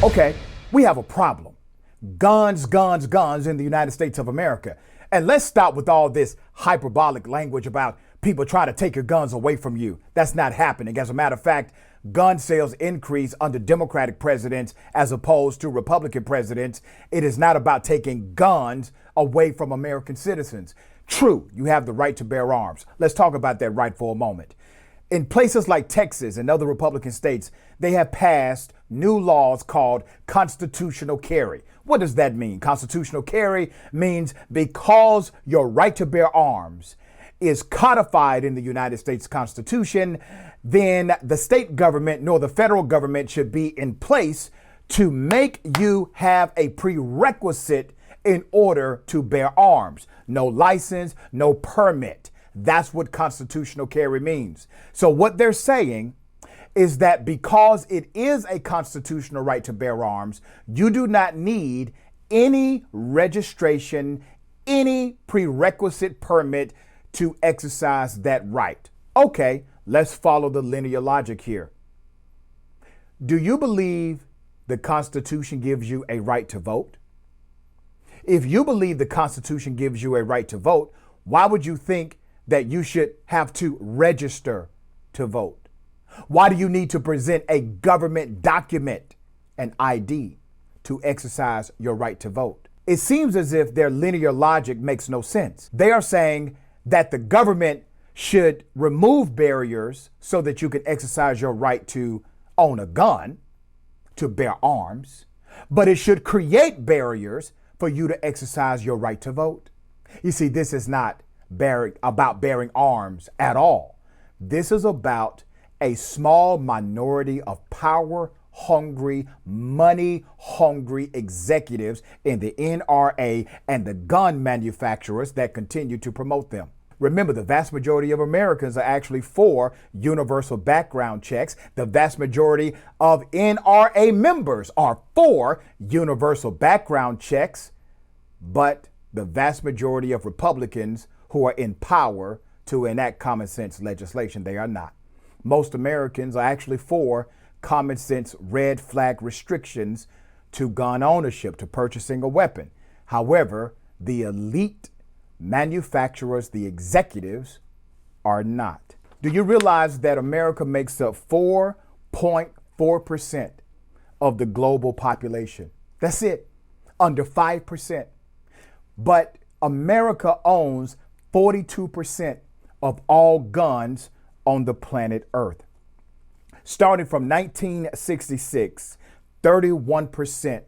Okay, we have a problem. Guns, guns, guns in the United States of America. And let's stop with all this hyperbolic language about people trying to take your guns away from you. That's not happening. As a matter of fact, gun sales increase under Democratic presidents as opposed to Republican presidents. It is not about taking guns away from American citizens. True, you have the right to bear arms. Let's talk about that right for a moment. In places like Texas and other Republican states, they have passed new laws called constitutional carry. What does that mean? Constitutional carry means because your right to bear arms is codified in the United States Constitution, then the state government nor the federal government should be in place to make you have a prerequisite in order to bear arms. No license, no permit. That's what constitutional carry means. So what they're saying is that because it is a constitutional right to bear arms, you do not need any registration, any prerequisite permit to exercise that right. Okay, let's follow the linear logic here. Do you believe the Constitution gives you a right to vote? If you believe the Constitution gives you a right to vote, why would you think that you should have to register to vote? Why do you need to present a government document, an ID, to exercise your right to vote? It seems as if their linear logic makes no sense. They are saying that the government should remove barriers so that you can exercise your right to own a gun, to bear arms, but it should create barriers for you to exercise your right to vote. You see, this is not about bearing arms at all. This is about a small minority of power-hungry, money-hungry executives in the NRA and the gun manufacturers that continue to promote them. Remember, the vast majority of Americans are actually for universal background checks. The vast majority of NRA members are for universal background checks, but the vast majority of Republicans who are in power to enact common sense legislation, they are not. Most Americans are actually for common sense red flag restrictions to gun ownership, to purchasing a weapon. However, the elite manufacturers, the executives, are not. Do you realize that America makes up 4.4% of the global population? That's it, under 5%. But America owns 42% of all guns on the planet Earth. Starting from 1966, 31%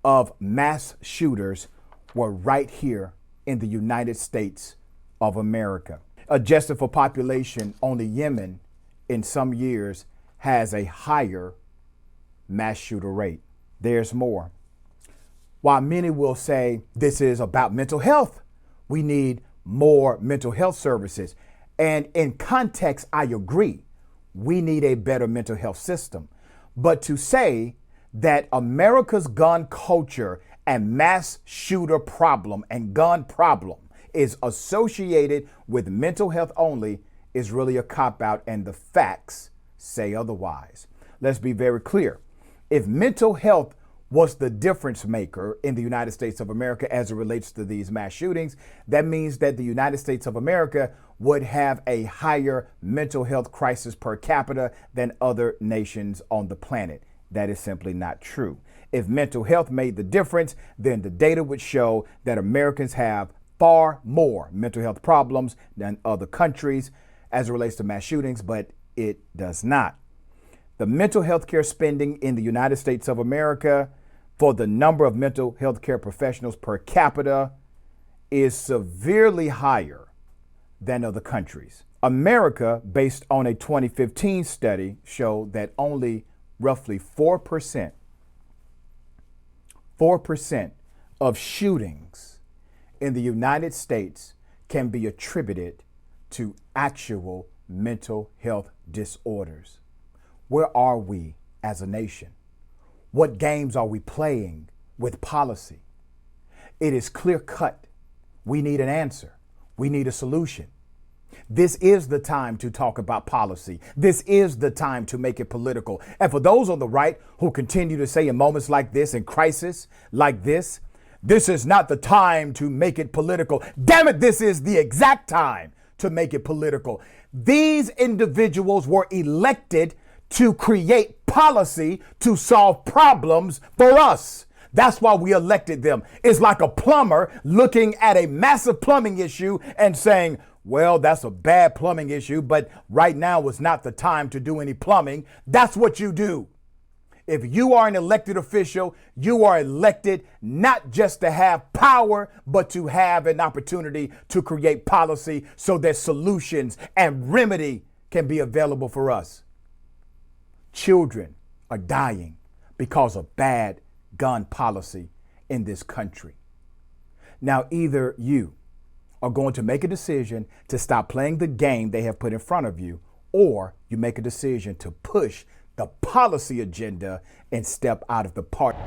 of mass shooters were right here in the United States of America. Adjusted for population, only Yemen in some years has a higher mass shooter rate. There's more. While many will say this is about mental health, we need more mental health services. And in context, I agree. We need a better mental health system. But to say that America's gun culture and mass shooter problem and gun problem is associated with mental health only is really a cop-out, and the facts say otherwise. Let's be very clear. If mental health was the difference maker in the United States of America as it relates to these mass shootings, that means that the United States of America would have a higher mental health crisis per capita than other nations on the planet. That is simply not true. If mental health made the difference, then the data would show that Americans have far more mental health problems than other countries as it relates to mass shootings, but it does not. The mental health care spending in the United States of America for the number of mental health care professionals per capita is severely higher than other countries. America, based on a 2015 study, showed that only roughly 4% of shootings in the United States can be attributed to actual mental health disorders. Where are we as a nation? What games are we playing with policy? It is clear cut. We need an answer. We need a solution. This is the time to talk about policy. This is the time to make it political. And for those on the right who continue to say in moments like this, in crisis like this is not the time to make it political. Damn it, this is the exact time to make it political. These individuals were elected to create policy to solve problems for us. That's why we elected them. It's like a plumber looking at a massive plumbing issue and saying, well, that's a bad plumbing issue, but right now is not the time to do any plumbing. That's what you do. If you are an elected official, you are elected not just to have power, but to have an opportunity to create policy so that solutions and remedy can be available for us. Children are dying because of bad gun policy in this country. Now, either you are going to make a decision to stop playing the game they have put in front of you, or you make a decision to push the policy agenda and step out of the party.